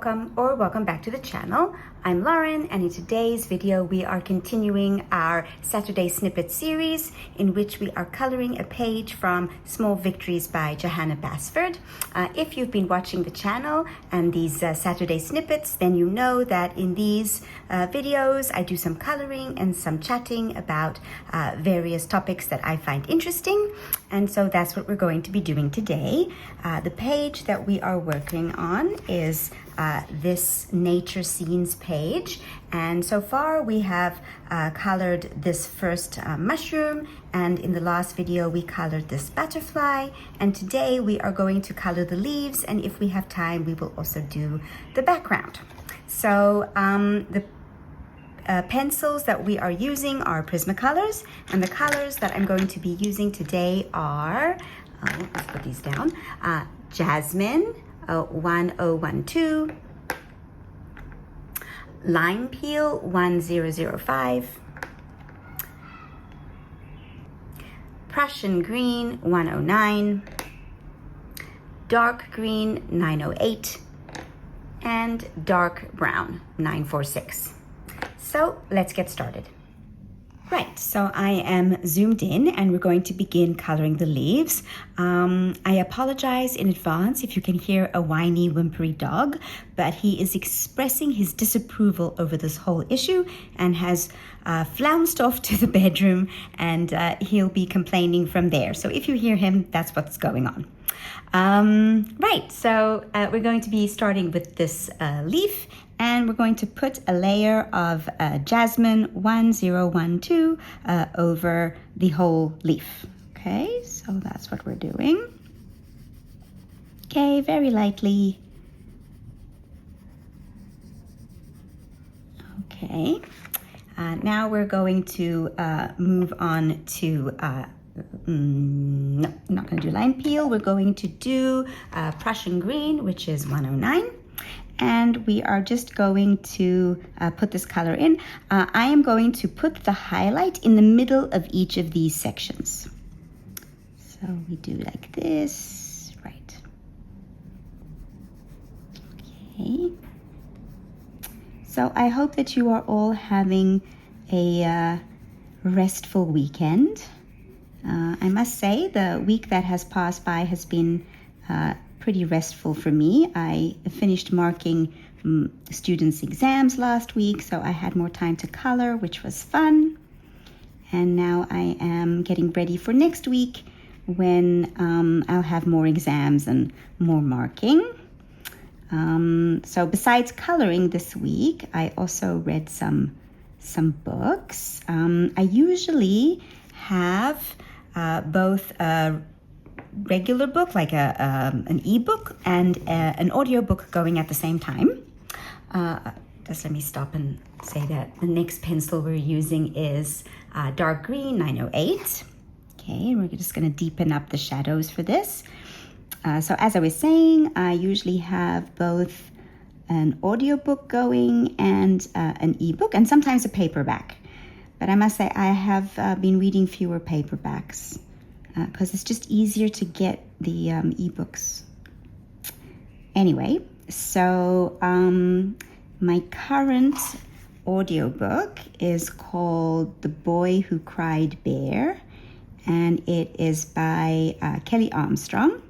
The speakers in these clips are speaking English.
welcome back to the channel. I'm Lauren, and in today's video we are continuing our Saturday Snippets series in which we are coloring a page from Small Victories by Johanna Basford. If you've been watching the channel and these Saturday Snippets, then you know that in these videos I do some coloring and some chatting about various topics that I find interesting, and so that's what we're going to be doing today. The page that we are working on is this nature scenes page, and so far we have colored this first mushroom, and in the last video we colored this butterfly, and today we are going to color the leaves, and if we have time we will also do the background. So the pencils that we are using are Prismacolors, and the colors that I'm going to be using today are, let's put these down, Jasmine 1012, Lime Peel 1005, Prussian Green 109, Dark Green 908, and Dark Brown 946. So let's get started. Right, so I am zoomed in and we're going to begin coloring the leaves. I apologize in advance if you can hear a whiny, whimpery dog, but he is expressing his disapproval over this whole issue and has flounced off to the bedroom, and he'll be complaining from there. So if you hear him, that's what's going on. Right, so we're going to be starting with this leaf, and we're going to put a layer of Jasmine 1012 over the whole leaf. Okay, so that's what we're doing. Okay, very lightly. Okay, now we're going to move on to no, not going to do lime peel. We're going to do Prussian green, which is 109. And we are just going to put this color in. I am going to put the highlight in the middle of each of these sections. So we do like this, right. Okay. So I hope that you are all having a restful weekend. I must say the week that has passed by has been pretty restful for me. I finished marking students' exams last week, so I had more time to color, which was fun. And now I am getting ready for next week when I'll have more exams and more marking. So besides coloring this week, I also read some books. I usually have both a regular book, like an ebook, and an audiobook going at the same time. Just let me stop and say that the next pencil we're using is Dark Green 908. Okay, and we're just going to deepen up the shadows for this. So as I was saying, I usually have both an audiobook going and an ebook, and sometimes a paperback. But I must say I have been reading fewer paperbacks because it's just easier to get the ebooks. Anyway, so my current audiobook is called The Boy Who Cried Bear, and it is by Kelly Armstrong.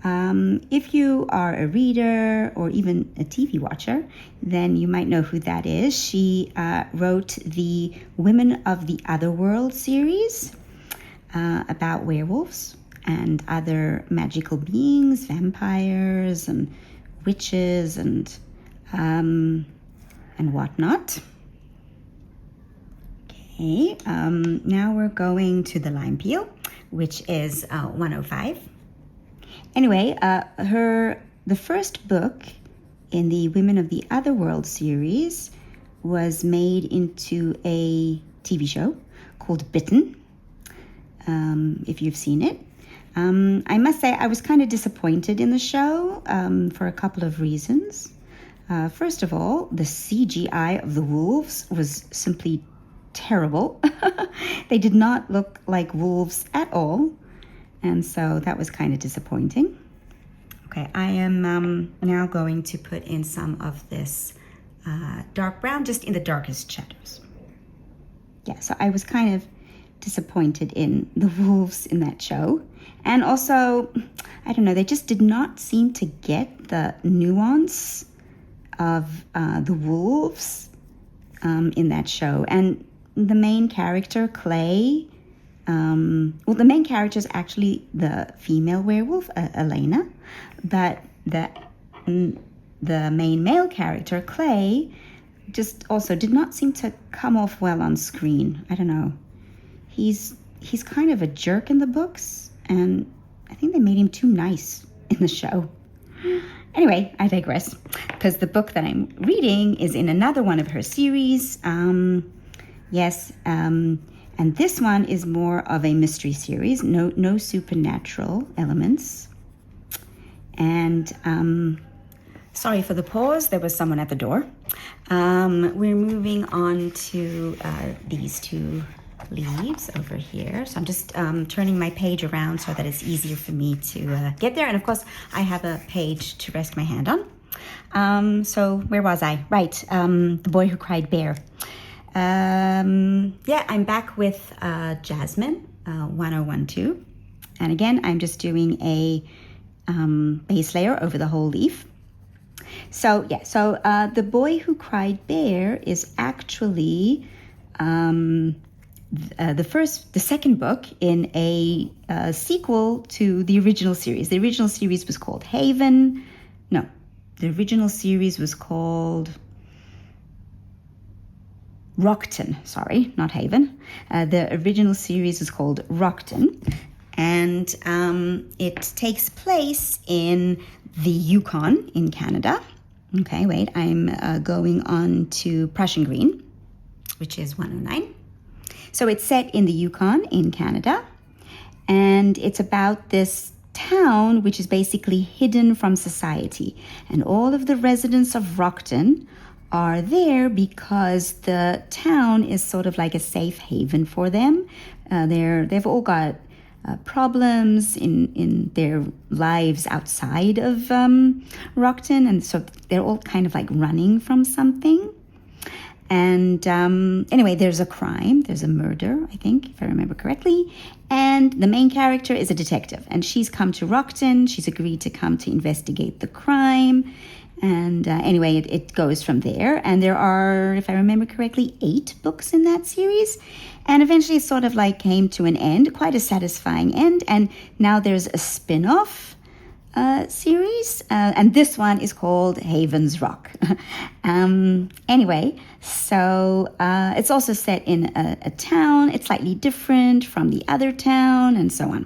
If you are a reader or even a TV watcher, then you might know who that is. She wrote the Women of the Otherworld series about werewolves and other magical beings, vampires and witches and whatnot. Okay, now we're going to the lime peel, which is 105. Anyway, the first book in the Women of the Otherworld series was made into a TV show called Bitten, if you've seen it. I must say I was kind of disappointed in the show for a couple of reasons. First of all, the CGI of the wolves was simply terrible. They did not look like wolves at all. And so that was kind of disappointing. Okay, I am now going to put in some of this dark brown just in the darkest shadows. Yeah, so I was kind of disappointed in the wolves in that show. And also, I don't know, they just did not seem to get the nuance of the wolves in that show. And the main character, Clay, well, the main character is actually the female werewolf, Elena, but the main male character, Clay, just also did not seem to come off well on screen. I don't know. He's kind of a jerk in the books, and I think they made him too nice in the show. Anyway, I digress, because the book that I'm reading is in another one of her series. And this one is more of a mystery series, no supernatural elements. And sorry for the pause, there was someone at the door. We're moving on to these two leaves over here. So I'm just turning my page around so that it's easier for me to get there. And of course, I have a page to rest my hand on. So where was I? Right, The Boy Who Cried Bear. Yeah, I'm back with Jasmine 1012. And again, I'm just doing a base layer over the whole leaf. So yeah, The Boy Who Cried Bear is actually the second book in a sequel to the original series. The original series was called Haven. No, the original series was called Rockton. Sorry, not Haven. The original series is called Rockton, and it takes place in the Yukon in Canada. Okay, wait, I'm going on to Prussian Green, which is 109. So it's set in the Yukon in Canada, and it's about this town which is basically hidden from society. And all of the residents of Rockton are there because the town is sort of like a safe haven for them. They've all got problems in their lives outside of Rockton, and so they're all kind of like running from something. And anyway, there's a crime, there's a murder, I think, if I remember correctly. And the main character is a detective, and she's come to Rockton. She's agreed to come to investigate the crime. And anyway, it goes from there. And there are, if I remember correctly, 8 books in that series. And eventually it sort of like came to an end, quite a satisfying end. And now there's a spin-off series, and this one is called Haven's Rock. Anyway, so it's also set in a town. It's slightly different from the other town, and so on.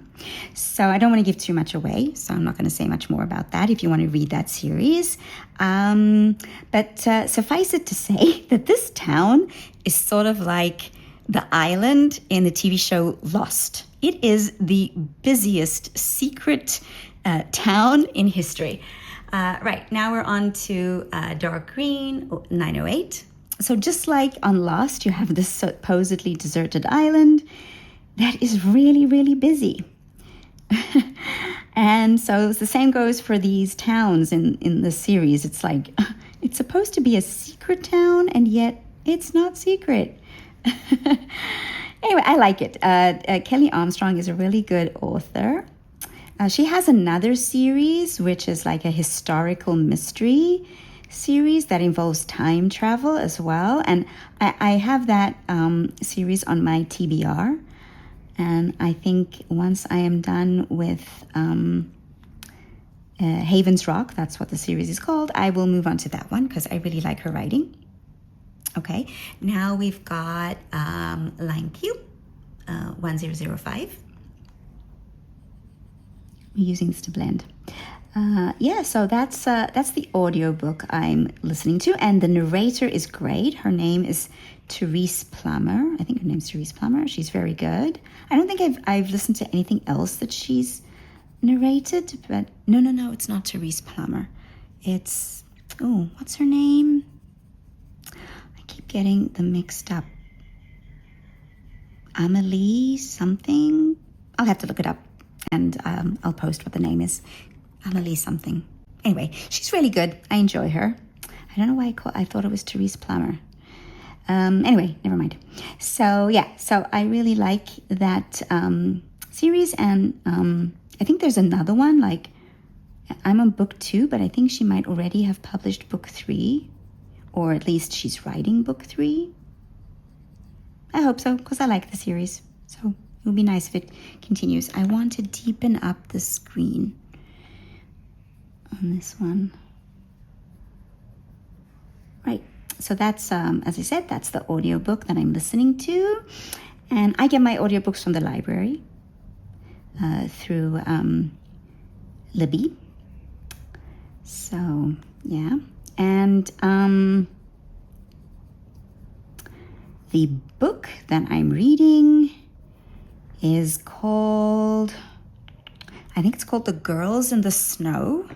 So I don't want to give too much away, so I'm not going to say much more about that if you want to read that series. But suffice it to say that this town is sort of like the island in the TV show Lost. It is the busiest secret town in history. Right, now we're on to dark green, 908. So just like on Lost, you have this supposedly deserted island that is really, really busy. And so the same goes for these towns in the series. It's like, it's supposed to be a secret town, and yet it's not secret. Anyway, I like it. Kelly Armstrong is a really good author. She has another series, which is like a historical mystery series that involves time travel as well. And I have that series on my TBR. And I think once I am done with Haven's Rock, that's what the series is called, I will move on to that one because I really like her writing. Okay, now we've got Line Q, 1005. We're using this to blend. So that's the audiobook I'm listening to, and the narrator is great. Her name is Therese Plummer. I think her name's Therese Plummer. She's very good. I don't think I've listened to anything else that she's narrated, but no, it's not Therese Plummer. It's, what's her name? I keep getting them mixed up. Amelie something. I'll have to look it up, and I'll post what the name is. Annalise something. Anyway, she's really good. I enjoy her. I don't know why I thought it was Therese Plummer. Anyway, never mind. So I really like that series, and I think there's another one, like I'm on book 2, but I think she might already have published book 3, or at least she's writing book 3. I hope so, because I like the series. So it would be nice if it continues. I want to deepen up the screen on this one. Right. So that's, as I said, that's the audiobook that I'm listening to. And I get my audiobooks from the library through Libby. So, yeah. And the book that I'm reading is called, I think it's called The Girls in the Snow.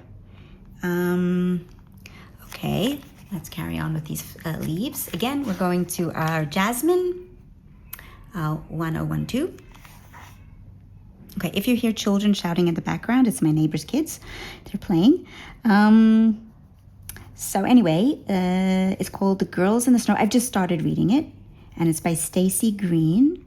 Okay, let's carry on with these leaves. Again, we're going to our Jasmine 1012. Okay, if you hear children shouting in the background, it's my neighbor's kids. They're playing. So anyway, it's called The Girls in the Snow. I've just started reading it, and it's by Stacy Green.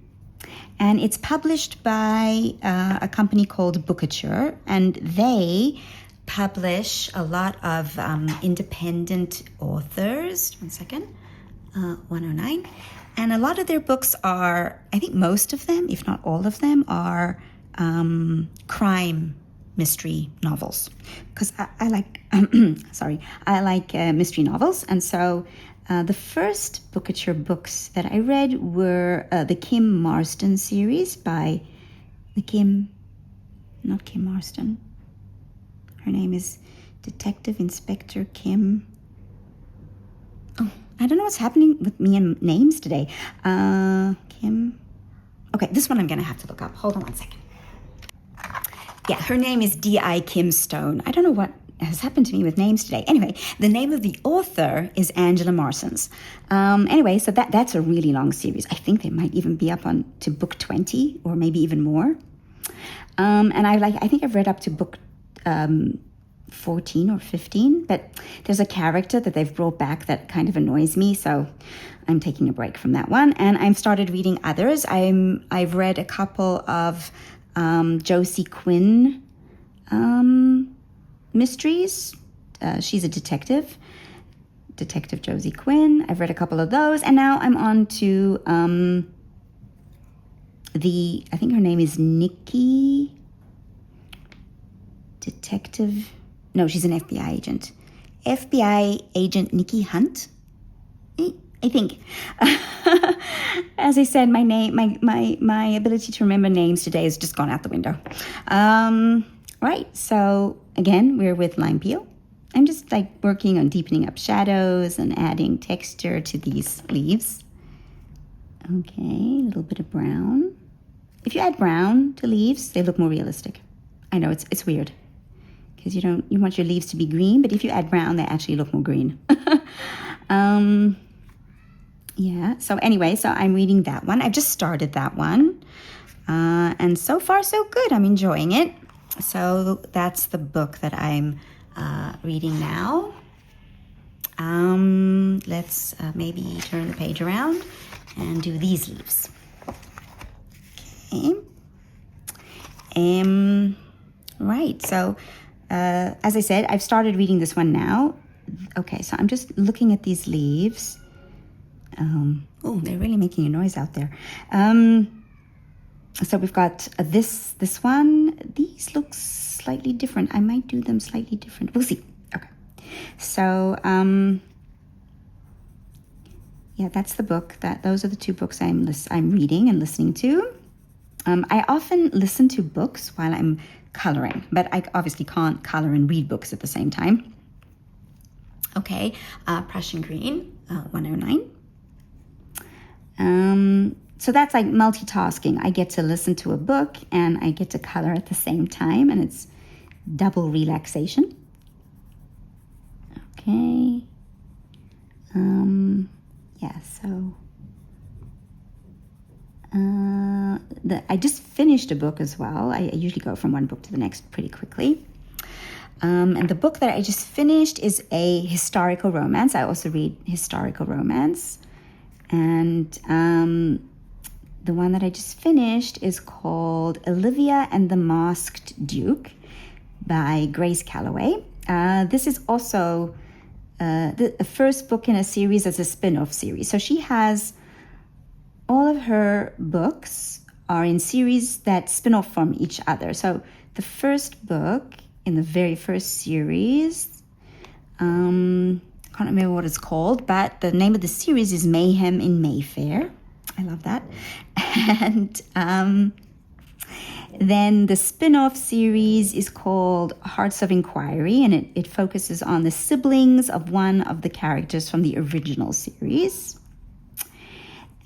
And it's published by a company called Bookature, and they publish a lot of independent authors. 1 second. 109. And a lot of their books are, I think most of them, if not all of them, are crime mystery novels. Because I like, I like mystery novels. And so the first Bookature books that I read were the Kim Marston series by not Kim Marston. Her name is Detective Inspector Kim. Oh, I don't know what's happening with me and names today. Kim. Okay, this one I'm going to have to look up. Hold on 1 second. Yeah, her name is D.I. Kim Stone. I don't know what has happened to me with names today. Anyway, the name of the author is Angela Marsons. Anyway, so that's a really long series. I think they might even be up on to book 20 or maybe even more. And I think I've read up to book 14 or 15, but there's a character that they've brought back that kind of annoys me, so I'm taking a break from that one. And I've started reading others. I've read a couple of Josie Quinn mysteries. She's a detective Josie Quinn. I've read a couple of those, and now I'm on to I think her name is Nikki. No, she's an FBI agent. FBI agent Nikki Hunt, I think. As I said, my name, my ability to remember names today has just gone out the window. Right, so again, we're with lime peel. I'm just like working on deepening up shadows and adding texture to these leaves. Okay, a little bit of brown. If you add brown to leaves, they look more realistic. I know it's weird, because you want your leaves to be green, but if you add brown, they actually look more green. Yeah, so anyway, so I'm reading that one. I've just started that one. And so far, so good. I'm enjoying it. So that's the book that I'm reading now. Let's maybe turn the page around and do these leaves. Okay. Right, so as I said, I've started reading this one now. Okay, so I'm just looking at these leaves. Oh, they're really making a noise out there. So we've got this one. These look slightly different. I might do them slightly different. We'll see. Okay. So, yeah, that's the book. Those are the two books I'm reading and listening to. I often listen to books while I'm coloring, but I obviously can't color and read books at the same time. Okay, Prussian Green, 109. So that's like multitasking. I get to listen to a book and I get to color at the same time, and it's double relaxation. Okay. Yeah, so I just finished a book as well. I usually go from one book to the next pretty quickly. And the book that I just finished is a historical romance. I also read historical romance. And the one that I just finished is called Olivia and the Masked Duke by Grace Calloway. This is also the first book in a series as a spin-off series. So she has all of her books are in series that spin off from each other. So the first book in the very first series, I can't remember what it's called, but the name of the series is Mayhem in Mayfair. I love that. And then the spin-off series is called Hearts of Inquiry, and it focuses on the siblings of one of the characters from the original series.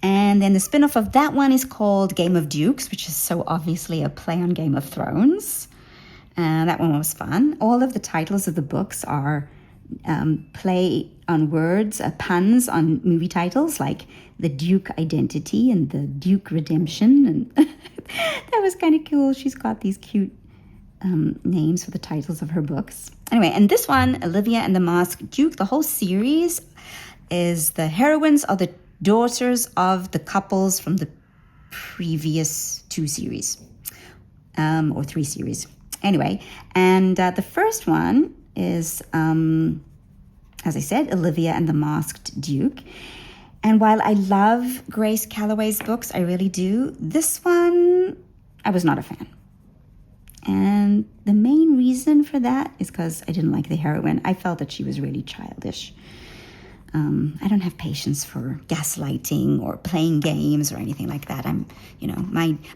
And then the spin-off of that one is called Game of Dukes, which is so obviously a play on Game of Thrones. That one was fun. All of the titles of the books are play on words, puns on movie titles like The Duke Identity and The Duke Redemption. And that was kind of cool. She's got these cute names for the titles of her books. Anyway, and this one, Olivia and the Masked Duke, the whole series is the heroines are the daughters of the couples from the previous 2 series or 3 series. Anyway, and the first one is, as I said, Olivia and the Masked Duke. And while I love Grace Calloway's books, I really do, this one, I was not a fan. And the main reason for that is because I didn't like the heroine. I felt that she was really childish. I don't have patience for gaslighting or playing games or anything like that.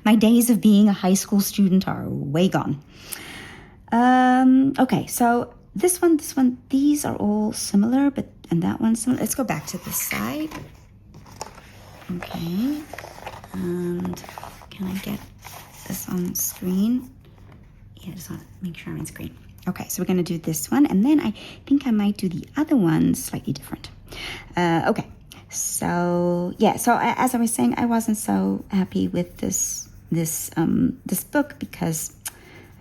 My days of being a high school student are way gone. Okay, so this one, these are all similar, and that one's similar. Let's go back to this side. Okay, and can I get this on screen? Yeah, just want to make sure I'm on screen. Okay, so we're going to do this one, and then I think I might do the other one slightly different. Okay, so yeah, so as I was saying, I wasn't so happy with this book because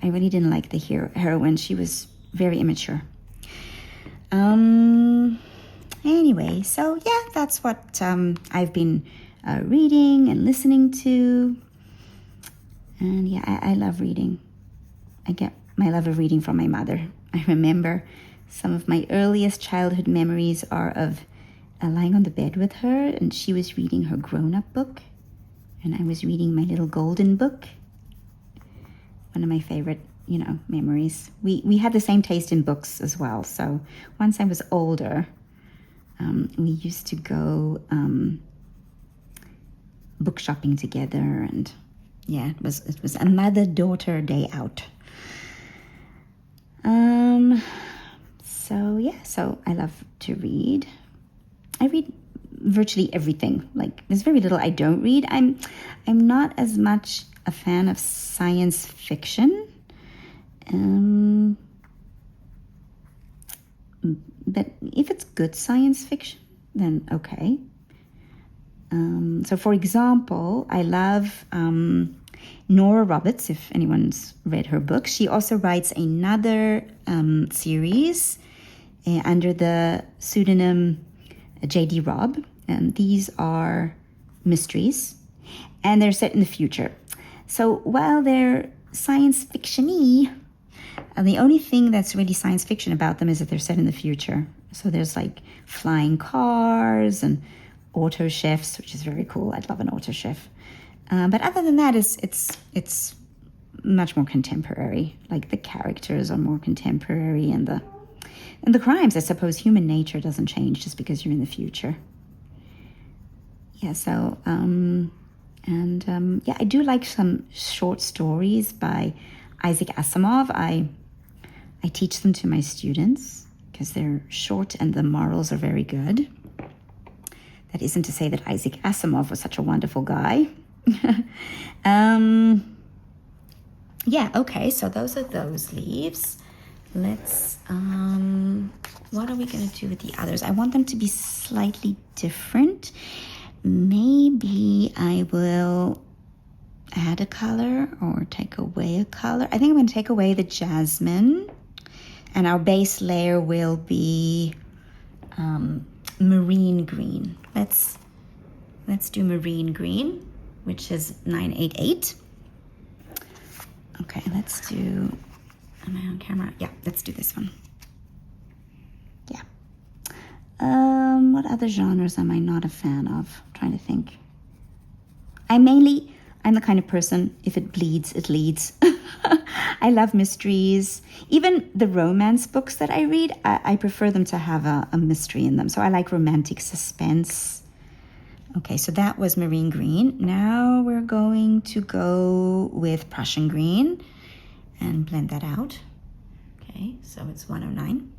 I really didn't like the heroine. She was very immature. Anyway, so yeah, that's what I've been reading and listening to. And yeah, I love reading. I get my love of reading from my mother. I remember some of my earliest childhood memories are of lying on the bed with her, and she was reading her grown-up book, and I was reading my little golden book. One of my favorite, memories. We had the same taste in books as well. So once I was older, we used to go book shopping together, and yeah, it was a mother-daughter day out. So I love to read. I read virtually everything. Like, there's very little I don't read. I'm not as much a fan of science fiction. But if it's good science fiction, then okay. So for example, I love Nora Roberts, if anyone's read her book. She also writes another series under the pseudonym J.D. Robb. These are mysteries, and they're set in the future. So while they're science fiction-y, the only thing that's really science fiction about them is that they're set in the future. So there's like flying cars and auto chefs, which is very cool. I'd love an auto chef. But other than that, it's much more contemporary. Like, the characters are more contemporary, and the crimes, I suppose human nature doesn't change just because you're in the future. Yeah, so, I do like some short stories by Isaac Asimov. I teach them to my students because they're short and the morals are very good. That isn't to say that Isaac Asimov was such a wonderful guy. Okay, so those are those leaves. Let's, what are we going to do with the others? I want them to be slightly different. Maybe I will add a color or take away a color. I think I'm going to take away the jasmine. And our base layer will be marine green. Let's do marine green, which is 988. Okay, let's do, am I on camera? Yeah, let's do this one. Yeah. What other genres am I not a fan of? I'm trying to think. I'm the kind of person, if it bleeds, it leads. I love mysteries. Even the romance books that I read, I prefer them to have a mystery in them. So I like romantic suspense. Okay, so that was marine green. Now we're going to go with Prussian green and blend that out. Okay, so it's 109.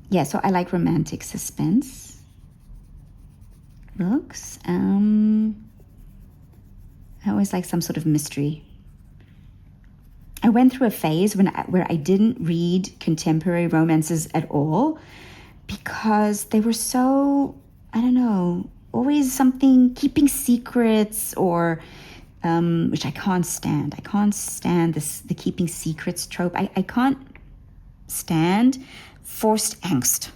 Yeah, so I like romantic suspense books. I always like some sort of mystery. I went through a phase where I didn't read contemporary romances at all because they were so, I don't know, always something, keeping secrets or, which I can't stand. I can't stand the keeping secrets trope. I can't stand forced angst.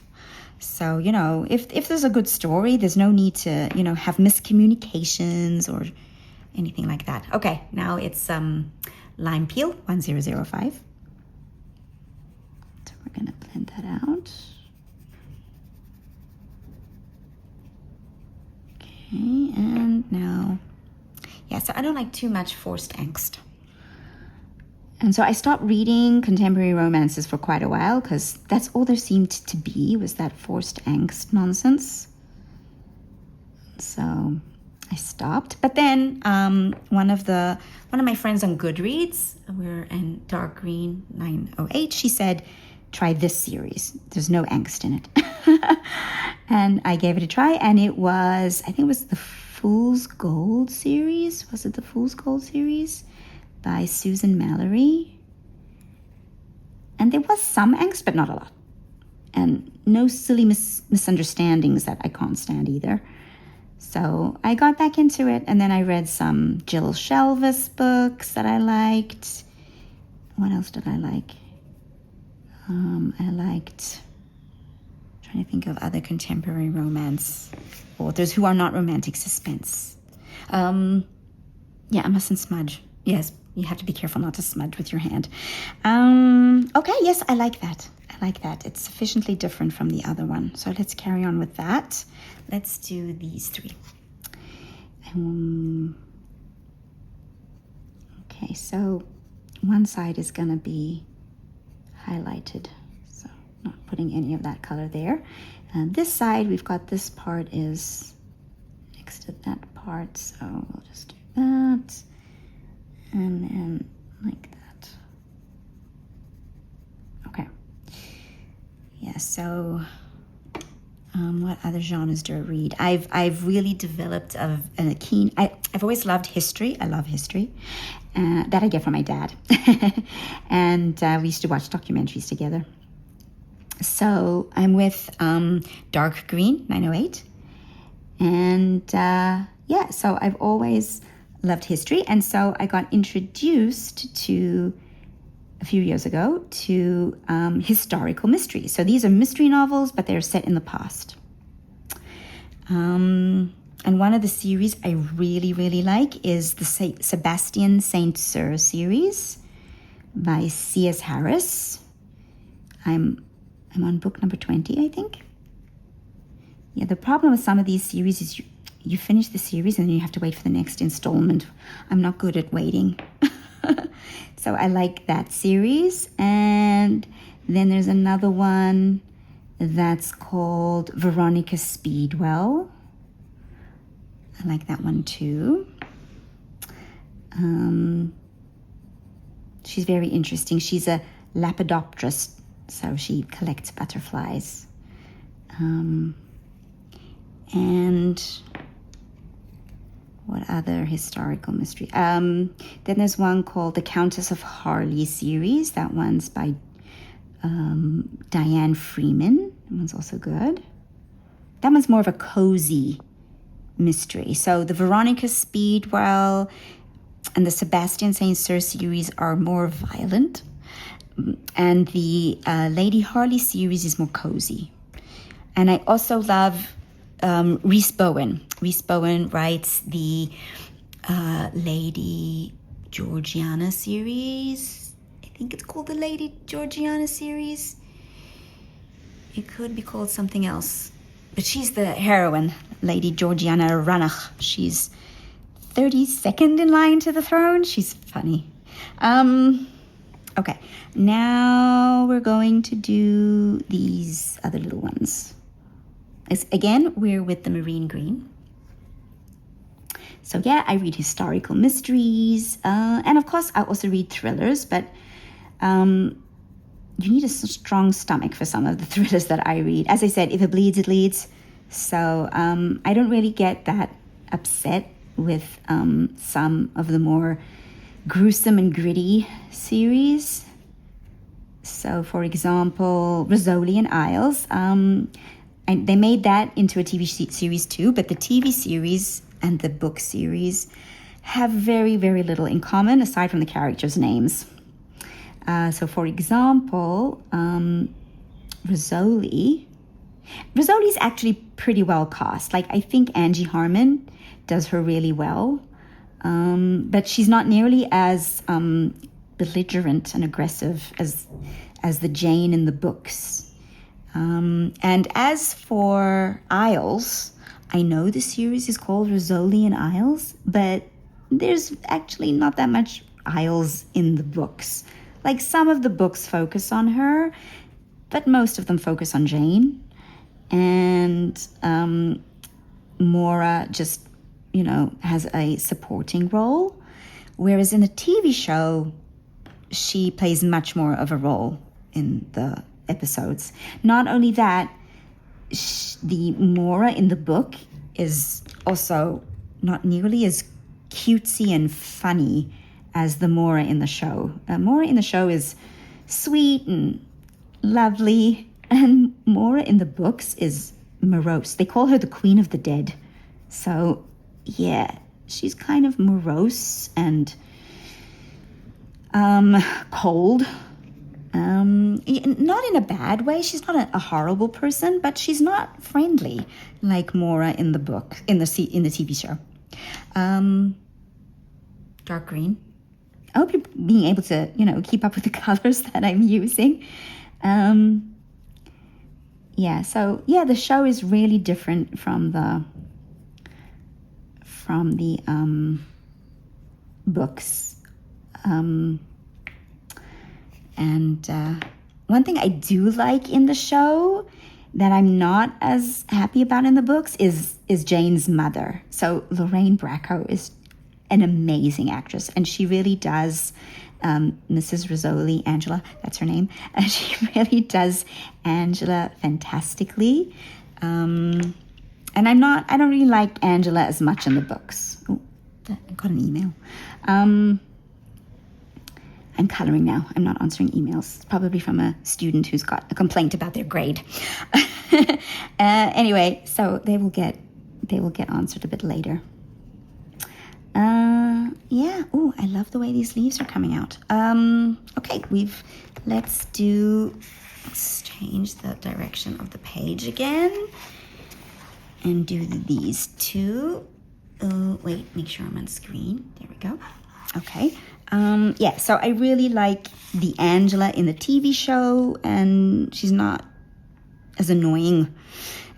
So, if there's a good story, there's no need to, have miscommunications or anything like that. Okay, now it's lime peel, 1005. So we're going to blend that out. Okay, and now, yeah, so I don't like too much forced angst. And so I stopped reading contemporary romances for quite a while because that's all there seemed to be was that forced angst nonsense. So I stopped. But then one of my friends on Goodreads, we're in dark green 908, she said, try this series. There's no angst in it. And I gave it a try, and I think it was the Fool's Gold series. Was it the Fool's Gold series? By Susan Mallory. And there was some angst, but not a lot. And no silly misunderstandings that I can't stand either. So I got back into it, and then I read some Jill Shelvis books that I liked. What else did I like? Trying to think of other contemporary romance authors who are not romantic suspense. Yeah, I mustn't smudge. Yes, you have to be careful not to smudge with your hand. Okay, yes, I like that. It's sufficiently different from the other one. So let's carry on with that. Let's do these three. Okay, so one side is going to be highlighted. So not putting any of that color there. And this side, we've got this part is next to that part. So we'll just do that. And then like that. Okay. Yeah, so what other genres do I read? I've really developed I've always loved history. I love history. That I get from my dad. And we used to watch documentaries together. So I'm with dark green, 908. And yeah, so I've always loved history. And so I got introduced to, a few years ago, to historical mysteries. So these are mystery novels, but they're set in the past. And one of the series I really, really like is the Sebastian St. Cyr series by C.S. Harris. I'm on book number 20, I think. Yeah, the problem with some of these series is you finish the series and then you have to wait for the next installment. I'm not good at waiting. So I like that series. And then there's another one that's called Veronica Speedwell. I like that one too. She's very interesting. She's a lepidopterist, so she collects butterflies. And what other historical mystery? Then there's one called the Countess of Harley series. That one's by Diane Freeman. That one's also good. That one's more of a cozy mystery. So the Veronica Speedwell and the Sebastian St. Cyr series are more violent. And the Lady Harley series is more cozy. And I also love Rhys Bowen. Rhys Bowen writes the Lady Georgiana series. I think it's called the Lady Georgiana series. It could be called something else. But she's the heroine, Lady Georgiana Ranach. She's 32nd in line to the throne. She's funny. Okay, now we're going to do these other little ones. Again, we're with the marine green. So yeah, I read historical mysteries, and of course I also read thrillers, but you need a strong stomach for some of the thrillers that I read. As I said, if it bleeds, it leads. So I don't really get that upset with some of the more gruesome and gritty series. So, for example, Rizzoli and Isles. And they made that into a TV series too, but the TV series and the book series have very, very little in common aside from the characters' names. So, for example, Rizzoli is actually pretty well cast. Like, I think Angie Harmon does her really well, but she's not nearly as belligerent and aggressive as the Jane in the books. And as for Isles, I know the series is called Rizzoli and Isles, but there's actually not that much Isles in the books. Like, some of the books focus on her, but most of them focus on Jane. And Maura just, has a supporting role. Whereas in the TV show, she plays much more of a role in the episodes. Not only that, the Maura in the book is also not nearly as cutesy and funny as the Maura in the show. Maura in the show is sweet and lovely, and Maura in the books is morose. They call her the Queen of the Dead. So, yeah, she's kind of morose and cold. Not in a bad way. She's not a horrible person, but she's not friendly like Maura in the book, in the TV show. Dark green. I hope you're being able to, keep up with the colors that I'm using. The show is really different from the books. One thing I do like in the show that I'm not as happy about in the books is Jane's mother. So Lorraine Bracco is an amazing actress, and she really does Mrs. Rizzoli, Angela, that's her name. She really does Angela fantastically. And I don't really like Angela as much in the books. Oh, I got an email. I'm coloring now. I'm not answering emails. It's probably from a student who's got a complaint about their grade. Anyway, so they will get answered a bit later. Oh, I love the way these leaves are coming out. Okay, let's change the direction of the page again and do these two. Wait, make sure I'm on screen. There we go. Okay. So I really like the Angela in the TV show, and she's not as annoying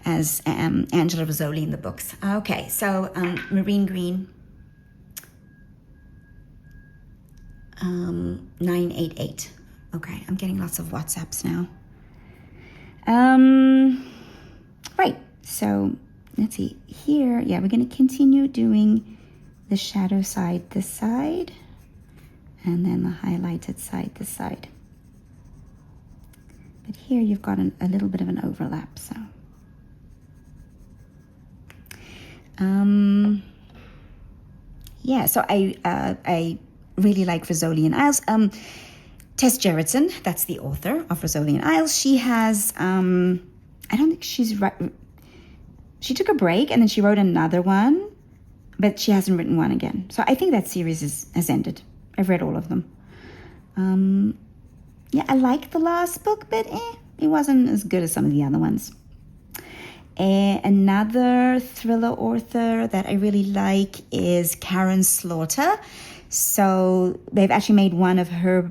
as Angela Rizzoli in the books. Okay, so marine green. 988. Okay, I'm getting lots of WhatsApps now. Right, so let's see. Here, we're going to continue doing the shadow side this side, and then the highlighted side this side. But here you've got a little bit of an overlap, so. So I really like Rizzoli and Isles. Tess Gerritsen, that's the author of Rizzoli and Isles. She has, I don't think she took a break and then she wrote another one, but she hasn't written one again. So I think that series has ended. I've read all of them. Yeah, I liked the last book, but it wasn't as good as some of the other ones. Another thriller author that I really like is Karen Slaughter. So they've actually made one of her,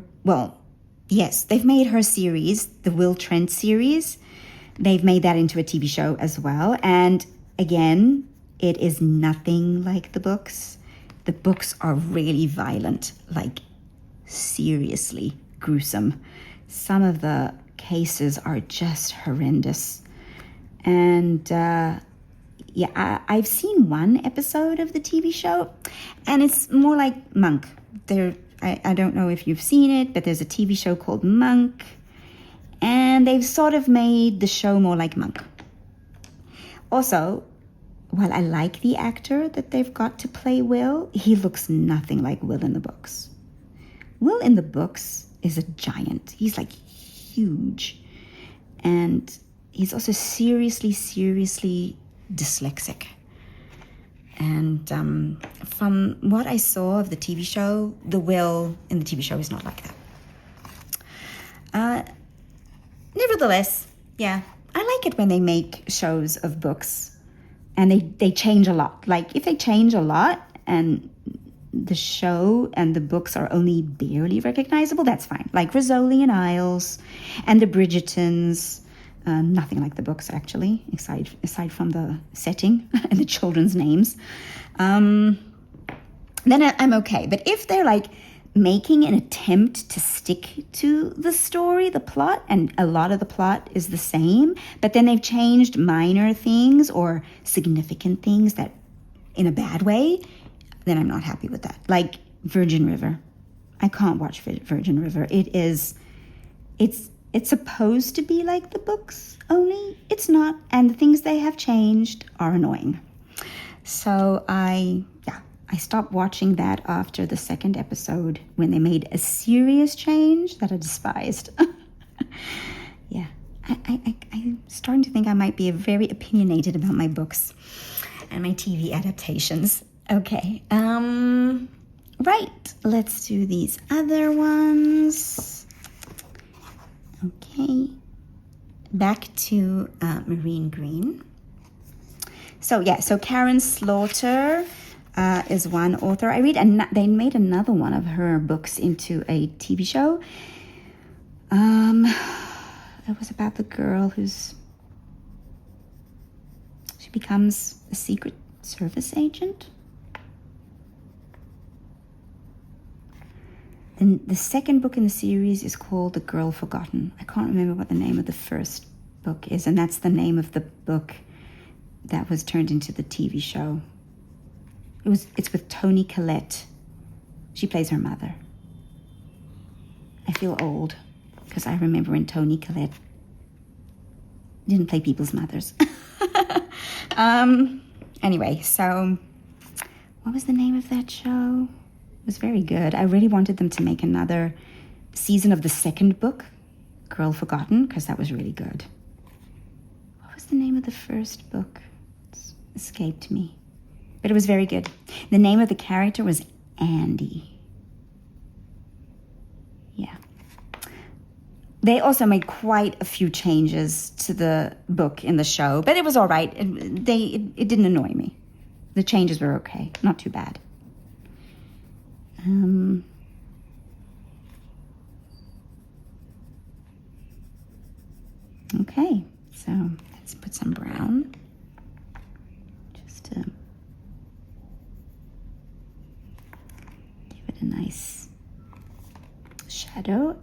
they've made her series, the Will Trent series. They've made that into a TV show as well. And again, it is nothing like the books. The books are really violent, like seriously gruesome. Some of the cases are just horrendous. And I've seen one episode of the TV show, and it's more like Monk. I don't know if you've seen it, but there's a TV show called Monk, and they've sort of made the show more like Monk. Also, while I like the actor that they've got to play Will, he looks nothing like Will in the books. Will in the books is a giant. He's like huge. And he's also seriously dyslexic. And from what I saw of the TV show, the Will in the TV show is not like that. Nevertheless, yeah, I like it when they make shows of books and they change a lot. Like if they change a lot and the show and the books are only barely recognizable, that's fine. Like Rizzoli and Isles and the Bridgertons. Nothing like the books, actually, aside from the setting and the children's names. Then I'm okay. But if they're like making an attempt to stick to the story, the plot, and a lot of the plot is the same, but then they've changed minor things or significant things that in a bad way, then I'm not happy with that. Like Virgin River. I can't watch Virgin River. It's supposed to be like the books, only it's not. And the things they have changed are annoying. So I stopped watching that after the second episode when they made a serious change that I despised. Yeah, I'm starting to think I might be very opinionated about my books and my TV adaptations. Okay, right, let's do these other ones. Okay, back to Marine Green. So Karen Slaughter is one author I read, and they made another one of her books into a TV show. It was about the girl she becomes a Secret Service agent. And the second book in the series is called The Girl Forgotten. I can't remember what the name of the first book is, and that's the name of the book that was turned into the TV show. It's with Toni Collette. She plays her mother. I feel old because I remember when Toni Collette didn't play people's mothers. Anyway, so what was the name of that show? It was very good. I really wanted them to make another season of the second book, Girl Forgotten, because that was really good. What was the name of the first book? It's escaped me. But it was very good. The name of the character was Andy. Yeah. They also made quite a few changes to the book in the show, but it was all right. It didn't annoy me. The changes were okay, not too bad. Okay, so let's put some brown just to give it a nice shadow.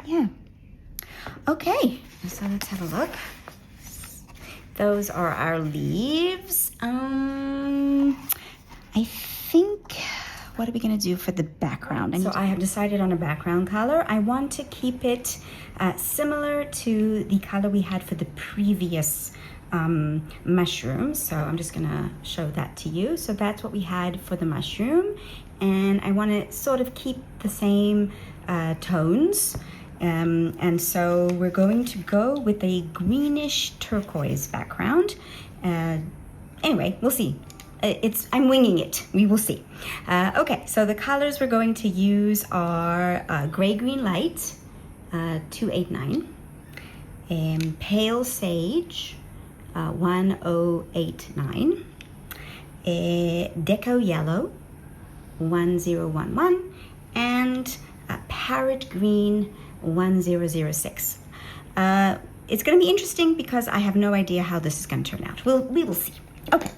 Yeah. Okay, so let's have a look. Those are our leaves. I think, what are we going to do for the background? So I have decided on a background color. I want to keep it similar to the color we had for the previous mushroom. So I'm just going to show that to you. So that's what we had for the mushroom. And I want to sort of keep the same tones. And so we're going to go with a greenish turquoise background. Anyway, we'll see. I'm winging it. We will see. Okay, so the colors we're going to use are Gray Green Light, 289, Pale Sage, 1089, Deco Yellow, 1011, and Parrot Green, 1006. It's going to be interesting because I have no idea how this is going to turn out. We will see. Okay,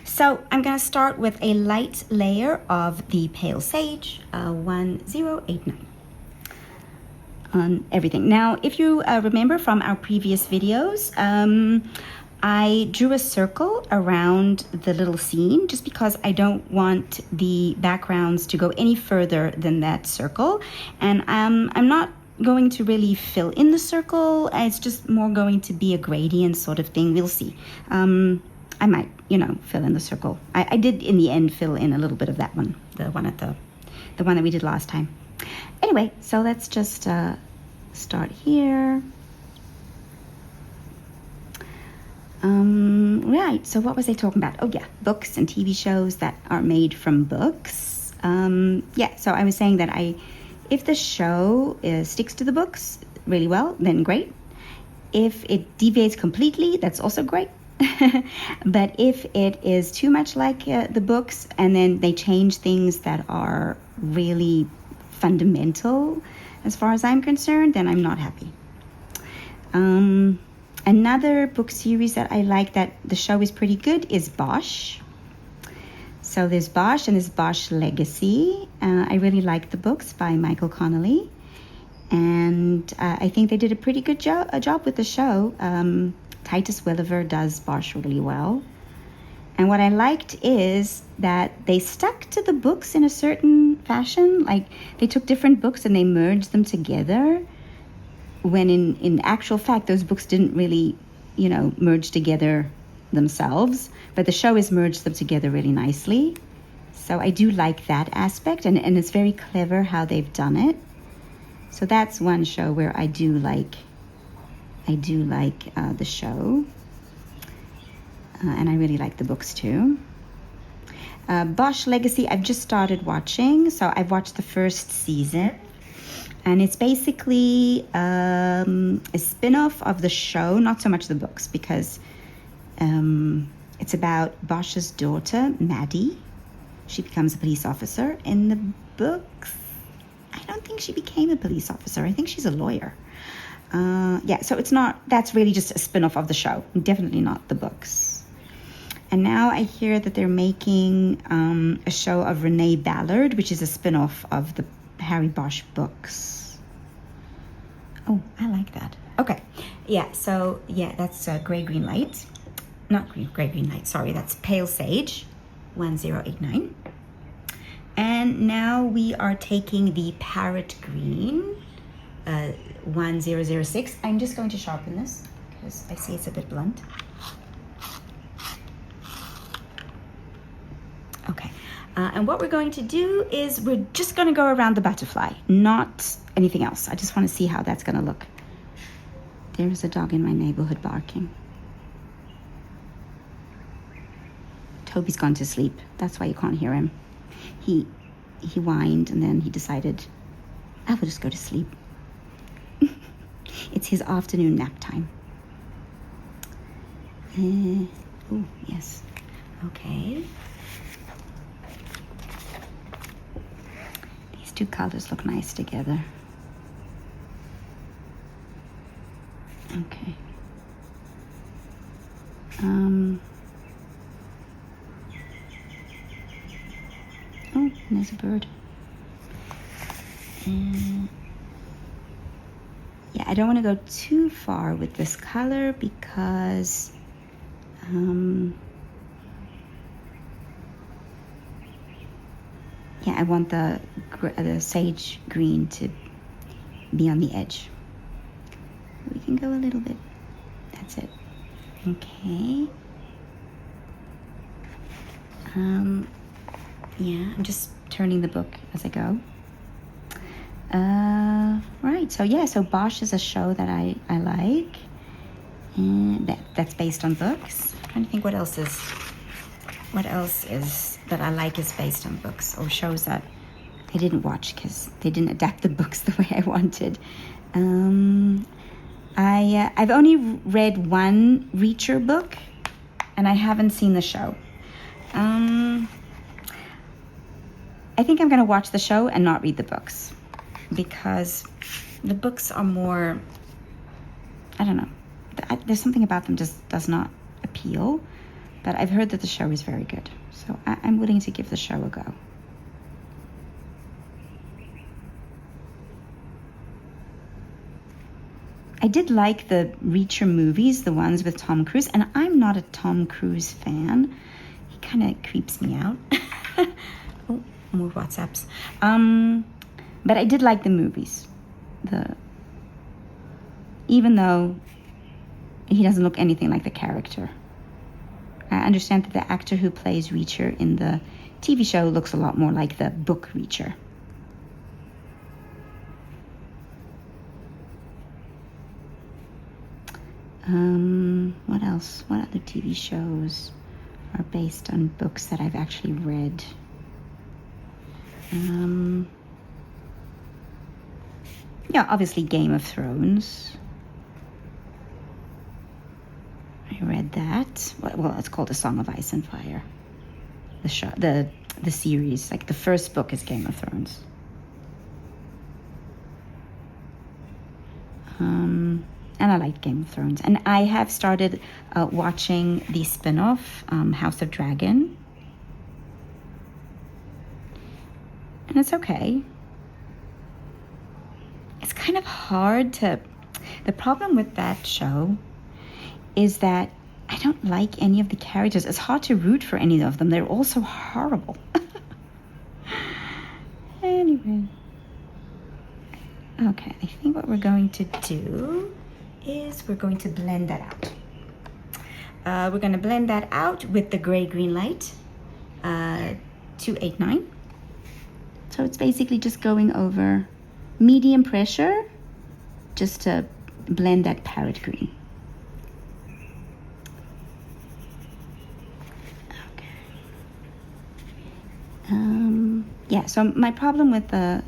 so I'm going to start with a light layer of the Pale Sage, 1089 on everything. Now, if you remember from our previous videos, I drew a circle around the little scene just because I don't want the backgrounds to go any further than that circle. And I'm not going to really fill in the circle. It's just more going to be a gradient sort of thing. We'll see. I might, fill in the circle. I did in the end fill in a little bit of that one, the one that we did last time. Anyway, so let's just start here. Right, so what was I talking about? Oh yeah, books and TV shows that are made from books. So I was saying that if the show sticks to the books really well, then great. If it deviates completely, that's also great. But if it is too much like the books and then they change things that are really fundamental as far as I'm concerned, then I'm not happy. Another book series that I like that the show is pretty good is Bosch. So there's Bosch and there's Bosch Legacy. I really like the books by Michael Connelly. And I think they did a pretty good job with the show. Titus Welliver does Bosch really well. And what I liked is that they stuck to the books in a certain fashion. Like they took different books and they merged them together. When in actual fact, those books didn't really, merge together themselves. But the show has merged them together really nicely. So I do like that aspect. And it's very clever how they've done it. So that's one show where I do like the show. And I really like the books too. Bosch Legacy, I've just started watching. So I've watched the first season. And it's basically a spin-off of the show, not so much the books, because it's about Bosch's daughter, Maddie. She becomes a police officer. In the books, I don't think she became a police officer. I think she's a lawyer. So that's really just a spin-off of the show. Definitely not the books. And now I hear that they're making a show of Renee Ballard, which is a spin-off of the Harry Bosch books. Oh, I like that. Okay. That's Gray Green Light. Not Gray Green Light, sorry. That's Pale Sage, 1089. And now we are taking the Parrot Green, 1006. I'm just going to sharpen this because I see it's a bit blunt. Okay. And what we're going to do is we're just going to go around the butterfly, not anything else. I just want to see how that's going to look. There's a dog in my neighborhood barking. Toby's gone to sleep. That's why you can't hear him. He whined and then he decided, I will just go to sleep. It's his afternoon nap time. Oh, yes. Okay. These two colors look nice together. Okay. Oh, there's a bird. I don't want to go too far with this color because I want the sage green to be on the edge. We can go a little bit. That's it. Okay. I'm just turning the book as I go. Right, so Bosch is a show that I like, and that's based on books. I'm trying to think what else is What else is that I like is based on books or shows that I didn't watch because they didn't adapt the books the way I wanted. I've only read one Reacher book, and I haven't seen the show. I think I'm going to watch the show and not read the books because the books are more, I don't know, there's something about them just does not appeal, but I've heard that the show is very good, so I'm willing to give the show a go. I did like the Reacher movies, the ones with Tom Cruise, and I'm not a Tom Cruise fan. He kind of creeps me out. Oh, more WhatsApps. But I did like the movies. Even though he doesn't look anything like the character. I understand that the actor who plays Reacher in the TV show looks a lot more like the book Reacher. What else? What other TV shows are based on books that I've actually read? Yeah, obviously Game of Thrones. I read that. Well, it's called A Song of Ice and Fire. The show, the series, like the first book is Game of Thrones. And I like Game of Thrones. And I have started watching the spin-off, House of Dragon. And it's okay. It's kind of hard to... The problem with that show is that I don't like any of the characters. It's hard to root for any of them. They're all so horrible. Anyway. Okay, I think what we're going to do is we're going to blend that out. We're going to blend that out with the gray-green light, 289. So it's basically just going over medium pressure just to blend that parrot green. Okay. Yeah, so my problem with the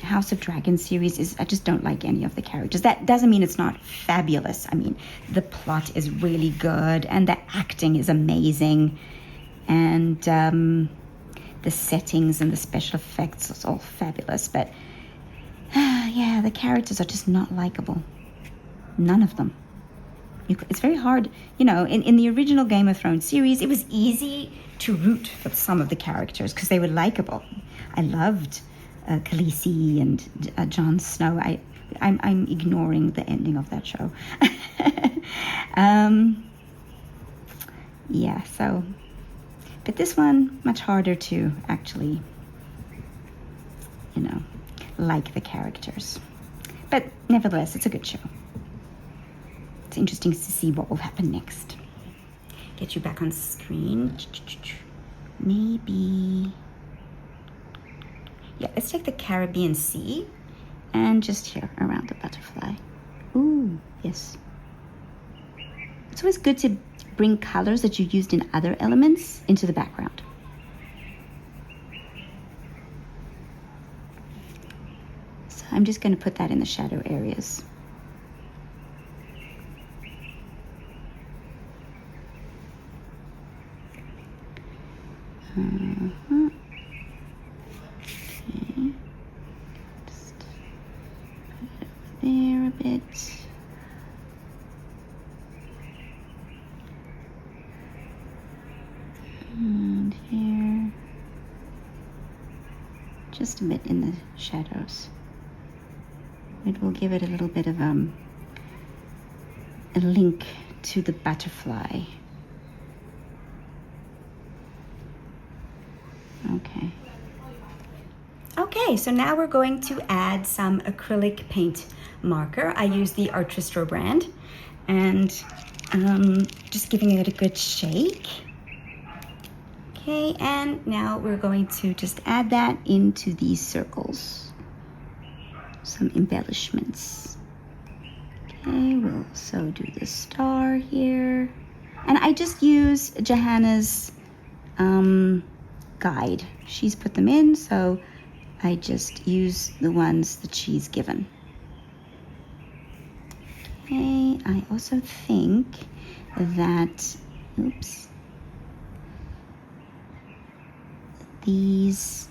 House of Dragon series is I just don't like any of the characters. That doesn't mean it's not fabulous. I mean, the plot is really good and the acting is amazing, and the settings and the special effects is all fabulous, but yeah, the characters are just not likable. None of them. It's very hard, in the original Game of Thrones series, it was easy to root for some of the characters because they were likable. I loved Khaleesi and Jon Snow. I'm ignoring the ending of that show. Yeah, so... But this one, much harder to actually, like the characters. But nevertheless, it's a good show. It's interesting to see what will happen next. Get you back on screen. Maybe... Yeah, let's take the Caribbean Sea and just here around the butterfly. Ooh, yes. It's always good to bring colors that you used in other elements into the background. So I'm just going to put that in the shadow areas. Okay. Just put it over there a bit. And here, just a bit in the shadows. It will give it a little bit of a link to the butterfly. Okay, so now we're going to add some acrylic paint marker. I use the Artistro brand, and just giving it a good shake. Okay, and now we're going to just add that into these circles. Some embellishments. Okay, we'll also do the star here. And I just use Johanna's guide. She's put them in, so I just use the ones that she's given. Okay, I also think that, oops, these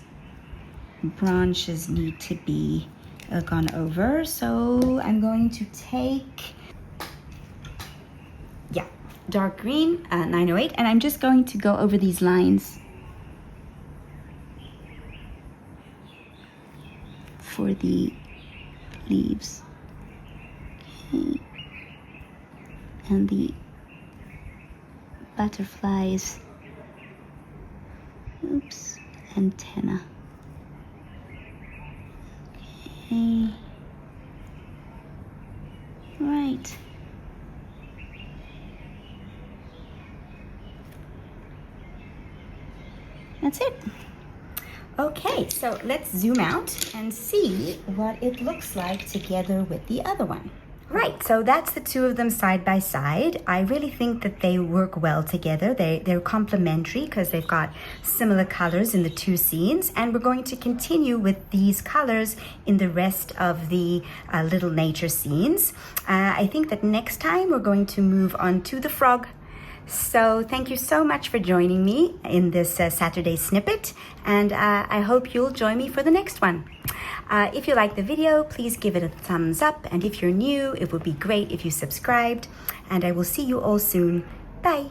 branches need to be gone over. So I'm going to take, dark green, 908, and I'm just going to go over these lines for the leaves. Okay. And the butterflies, oops, antenna. Okay, right. That's it. Okay, so let's zoom out and see what it looks like together with the other one. Right, so that's the two of them side by side. I really think that they work well together. They're complementary because they've got similar colors in the two scenes, and we're going to continue with these colors in the rest of the little nature scenes. I think that next time we're going to move on to the frog. So thank you so much for joining me in this Saturday snippet, and I hope you'll join me for the next one. If you like the video, please give it a thumbs up, and if you're new, it would be great if you subscribed, and I will see you all soon. Bye.